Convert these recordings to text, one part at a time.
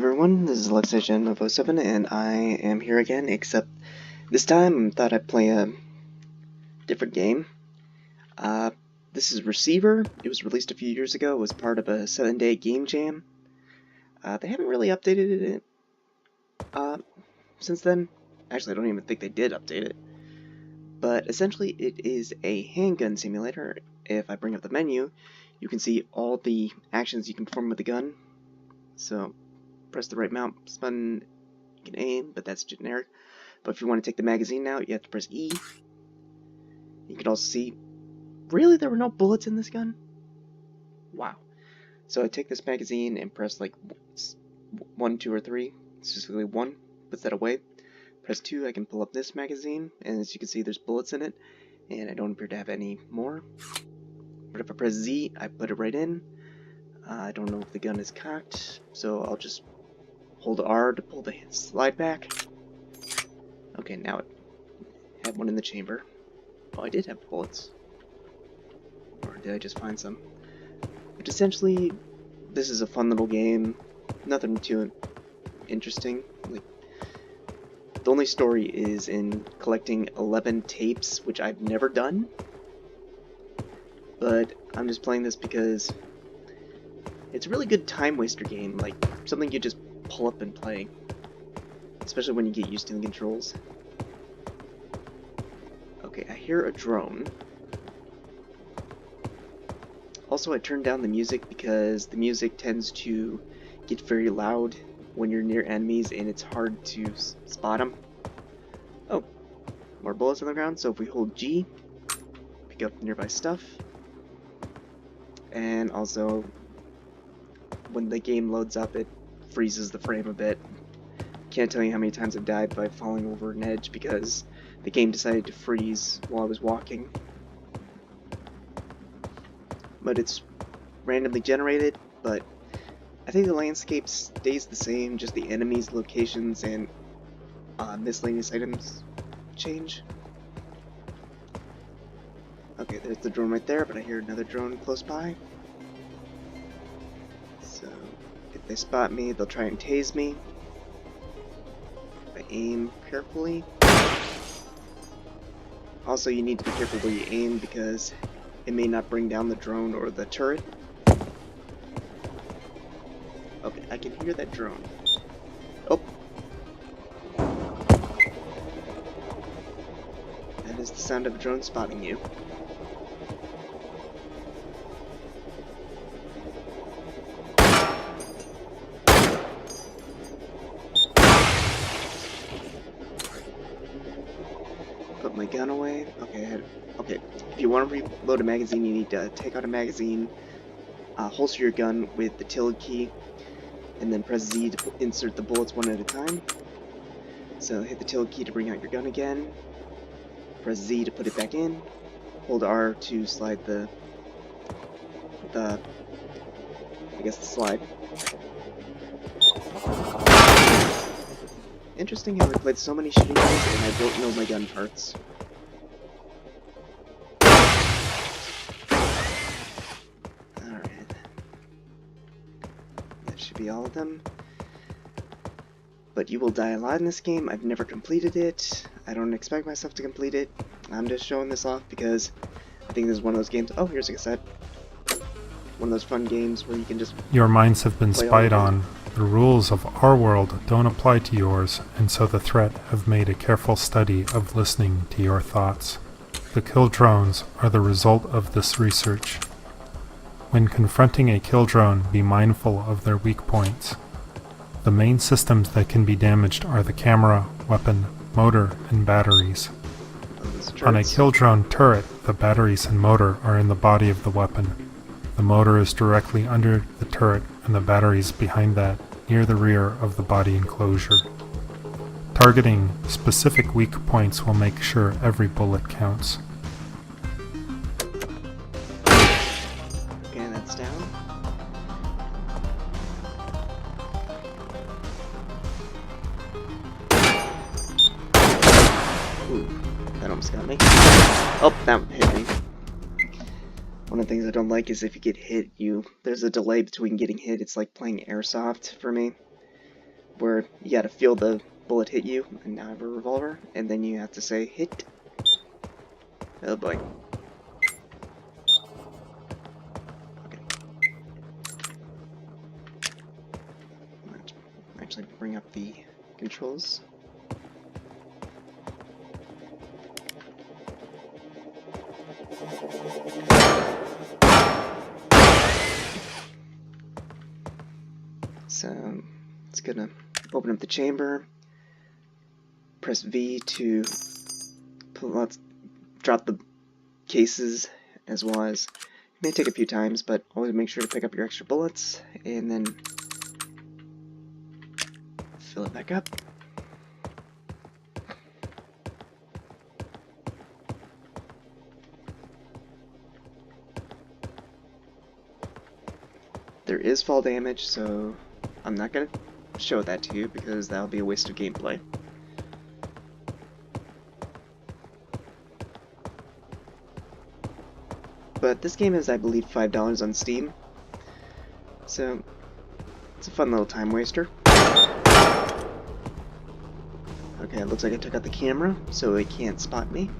everyone, this is AlexisGen07 and I am here again, except this time I thought I'd play a different game. This is Receiver. It was released a few years ago. It was part of a 7-day game jam. They haven't really updated it since then. Actually, I don't even think they did update it. But essentially it is a handgun simulator. If I bring up the menu, you can see all the actions you can perform with the gun. So press the right mouse button, you can aim, but that's generic. But if you want to take the magazine out, you have to press E. You can also see, really, there were no bullets in this gun? Wow. So I take this magazine and press like 1, 2, or 3, specifically 1, puts that away. Press 2, I can pull up this magazine, and as you can see, there's bullets in it, and I don't appear to have any more. But if I press Z, I put it right in. I don't know if the gun is cocked, so I'll just hold R to pull the slide back. Okay, now it had one in the chamber. Oh, I did have bullets. Or did I just find some? But essentially, this is a fun little game. Nothing too interesting. Like, the only story is in collecting 11 tapes, which I've never done. But I'm just playing this because it's a really good time waster game, like something you just pull up and play, especially when you get used to the controls. Okay, I hear a drone. Also, I turned down the music because the music tends to get very loud when you're near enemies and it's hard to spot them. Oh, more bullets on the ground, so if we hold G, pick up nearby stuff. And also, when the game loads up, it freezes the frame a bit. Can't tell you how many times I've died by falling over an edge because the game decided to freeze while I was walking. But it's randomly generated, but I think the landscape stays the same, just the enemies, locations, and miscellaneous items change. Okay, there's the drone right there, but I hear another drone close by. So, if they spot me, they'll try and tase me. If I aim carefully. Also, you need to be careful where you aim because it may not bring down the drone or the turret. Okay, I can hear that drone. Oh! That is the sound of a drone spotting you. Put my gun away. Okay, okay. If you want to reload a magazine, you need to take out a magazine, holster your gun with the tilde key, and then press Z to insert the bullets one at a time. So hit the tilde key to bring out your gun again. Press Z to put it back in. Hold R to slide the slide. Interesting how I played so many shooting games and I don't know my gun parts. Alright. That should be all of them. But you will die a lot in this game. I've never completed it. I don't expect myself to complete it. I'm just showing this off because I think this is one of those games. Oh, here's a cassette. One of those fun games where you can just... Your minds have been spied on. The rules of our world don't apply to yours, and so the threat have made a careful study of listening to your thoughts. The kill drones are the result of this research. When confronting a kill drone, be mindful of their weak points. The main systems that can be damaged are the camera, weapon, motor, and batteries. On a kill drone turret, the batteries and motor are in the body of the weapon. The motor is directly under the turret and the batteries behind that, near the rear of the body enclosure. Targeting specific weak points will make sure every bullet counts. Okay, that's down. Ooh, that almost got me. Oh, that hit me. One of the things I don't like is if you get hit, there's a delay between getting hit. It's like playing airsoft for me. where you gotta feel the bullet hit you, and now I have a revolver, and then you have to say hit. Oh boy. Okay. Let's actually bring up the controls. So it's gonna open up the chamber, press V to drop the cases, as well as it may take a few times, but always make sure to pick up your extra bullets and then fill it back up. There is fall damage, so I'm not going to show that to you because that'll be a waste of gameplay. But this game is, I believe, $5 on Steam, so it's a fun little time waster. Okay, it looks like I took out the camera, so it can't spot me.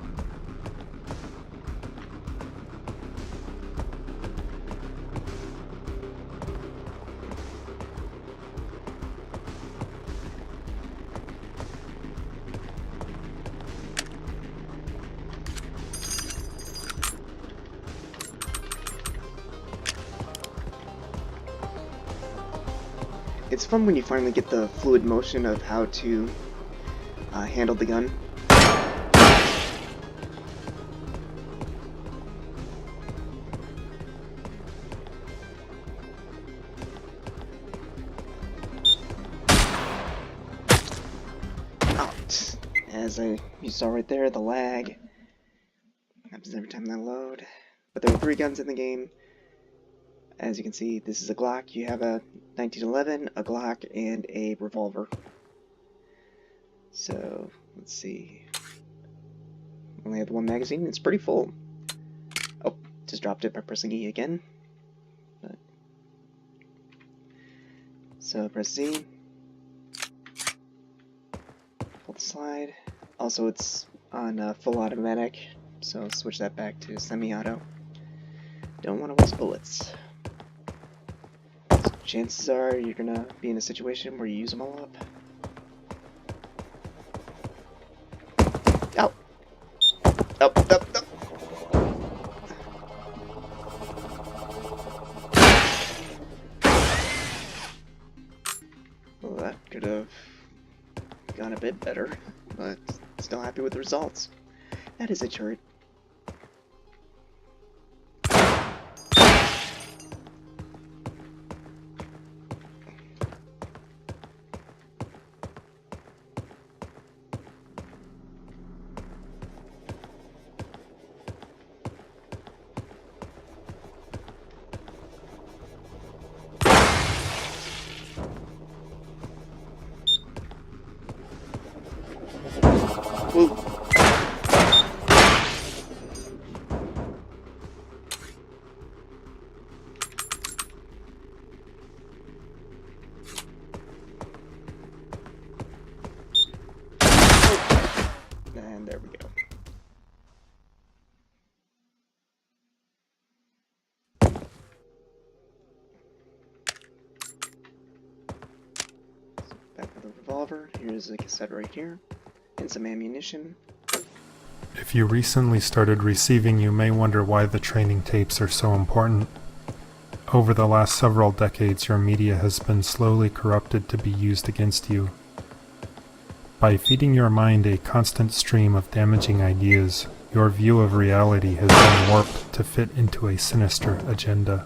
It's fun when you finally get the fluid motion of how to handle the gun. Out. As you saw right there, the lag happens every time I load. But there are 3 guns in the game. As you can see, this is a Glock. You have a 1911, a Glock, and a revolver. So, let's see. Only have 1 magazine. It's pretty full. Oh, just dropped it by pressing E again. But, so, press Z. Pull the slide. Also, it's on full automatic, so switch that back to semi-auto. Don't want to waste bullets. Chances are you're gonna be in a situation where you use them all up. Ow! Up, up, up! Well, that could have gone a bit better, but still happy with the results. That is a turret. Whoa. And there we go. Back with the revolver. Here's a cassette right here. And some ammunition. If you recently started receiving, you may wonder why the training tapes are so important. Over the last several decades, your media has been slowly corrupted to be used against you. By feeding your mind a constant stream of damaging ideas, your view of reality has been warped to fit into a sinister agenda.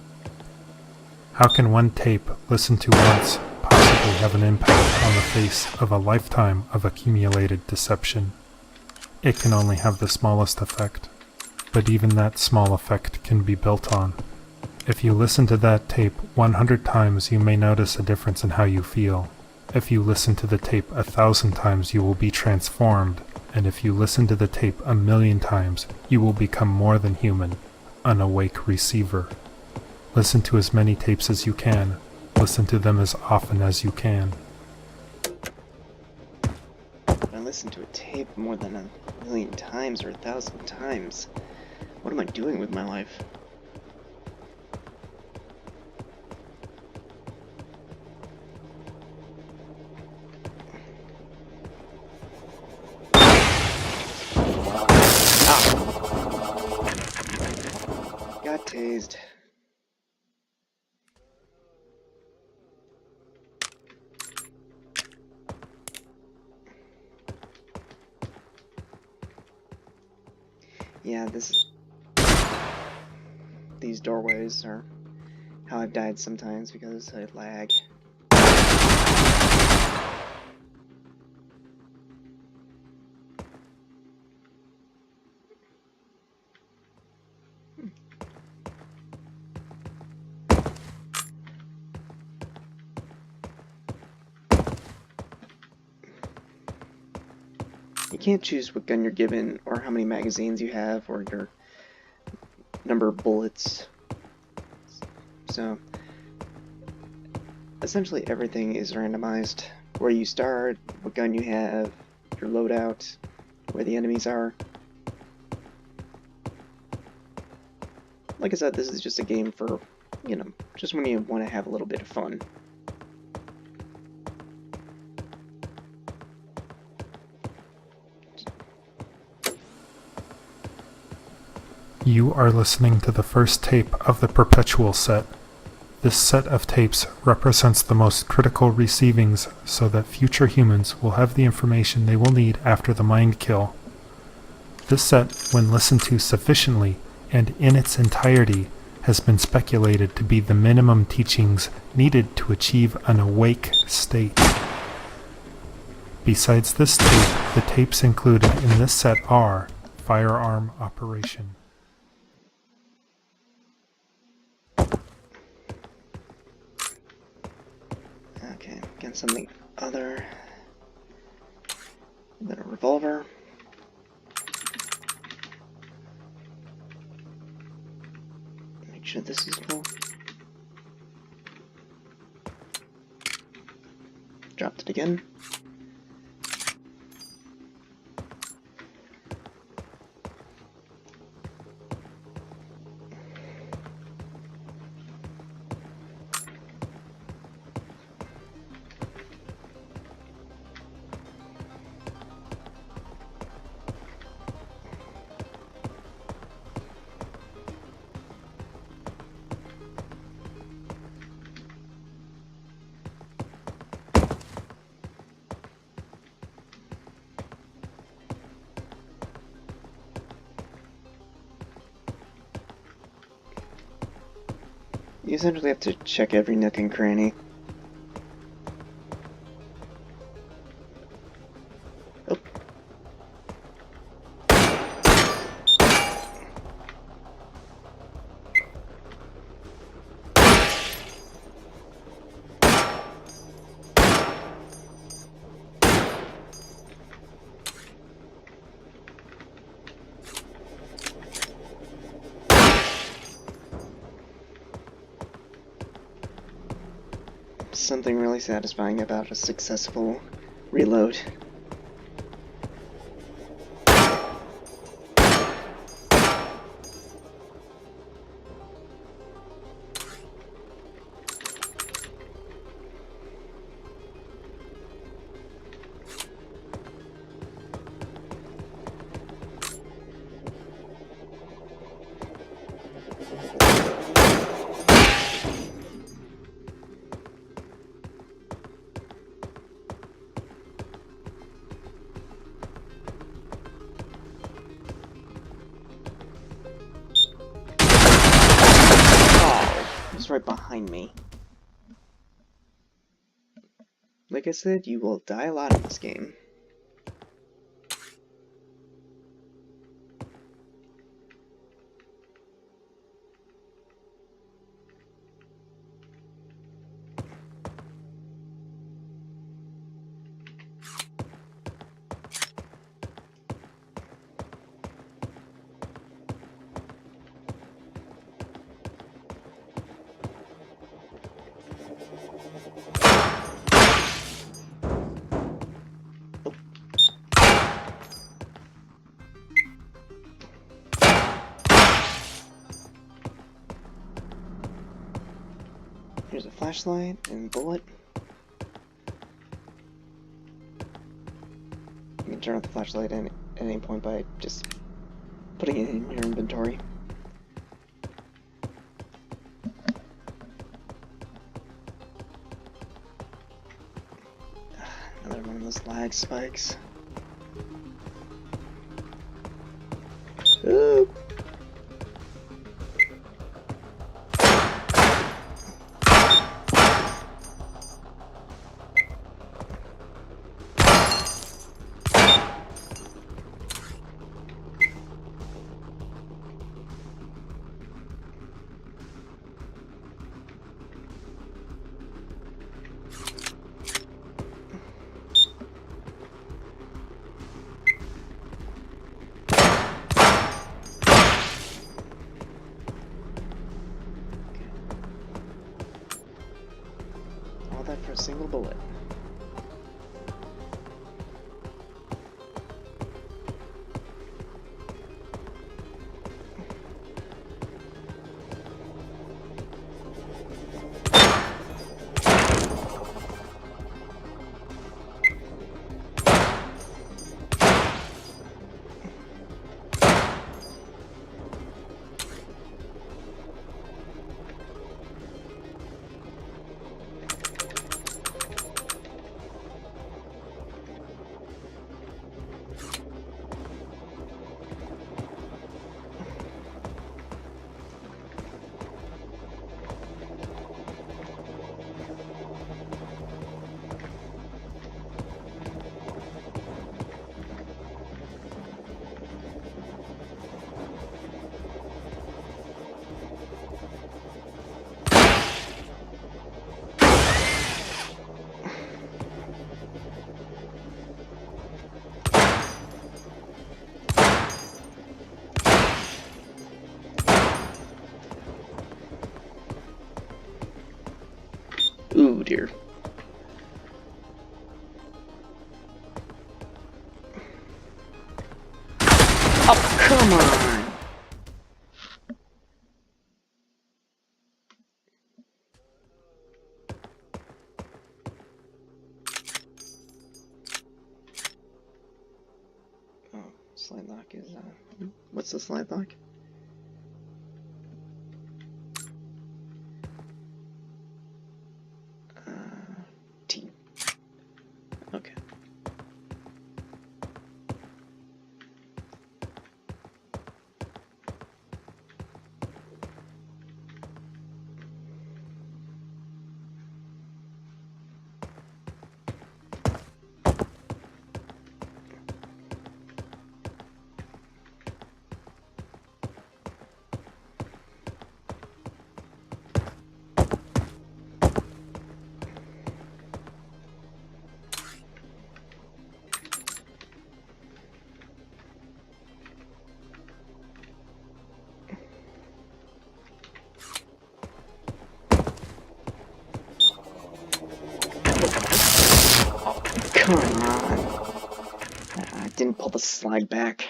How can one tape, listened to once, possibly have an impact on the face of a lifetime of accumulated deception? It can only have the smallest effect, but even that small effect can be built on. If you listen to that tape 100 times, you may notice a difference in how you feel. If you listen to the tape 1,000 times, you will be transformed, and if you listen to the tape 1,000,000 times, you will become more than human, an awake receiver. Listen to as many tapes as you can. Listen to them as often as you can. listen to a tape more than 1,000,000 times or 1,000 times. What am I doing with my life? Got tased. Yeah, these doorways are how I've died sometimes because I lag. You can't choose what gun you're given, or how many magazines you have, or your number of bullets. So, essentially everything is randomized. Where you start, what gun you have, your loadout, where the enemies are. Like I said, this is just a game for, you know, just when you want to have a little bit of fun. You are listening to the first tape of the Perpetual set. This set of tapes represents the most critical receivings so that future humans will have the information they will need after the mind kill. This set, when listened to sufficiently and in its entirety, has been speculated to be the minimum teachings needed to achieve an awake state. Besides this tape, the tapes included in this set are Firearm Operation. Okay, get something other than a revolver. Make sure this is full. Dropped it again. You essentially have to check every nook and cranny. Oh. Something really satisfying about a successful reload. Right behind me. Like I said, you will die a lot in this game. Here's a flashlight and bullet. You can turn off the flashlight at any point by just putting it in your inventory. Another one of those lag spikes. Ooh. All that for a single bullet. Ooh, dear. Oh, come on! Oh, slide lock is, what's the slide lock? T. Okay. Come on. I didn't pull the slide back.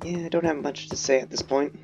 Yeah, I don't have much to say at this point.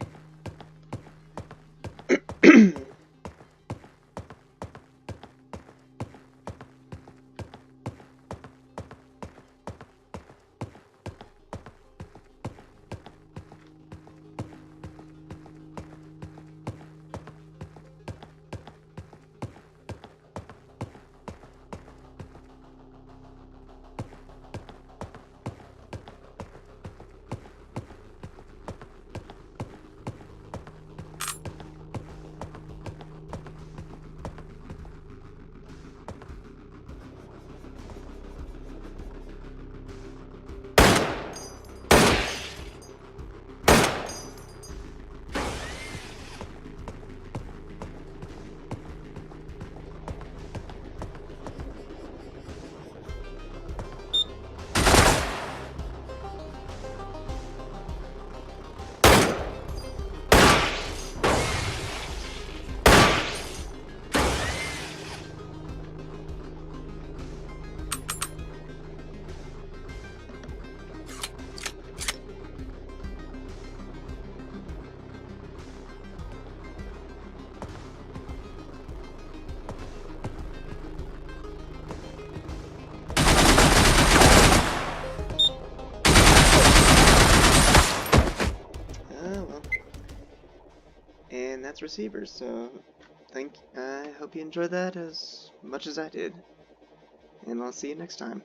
that's Receiver, so I hope you enjoyed that as much as I did. And I'll see you next time.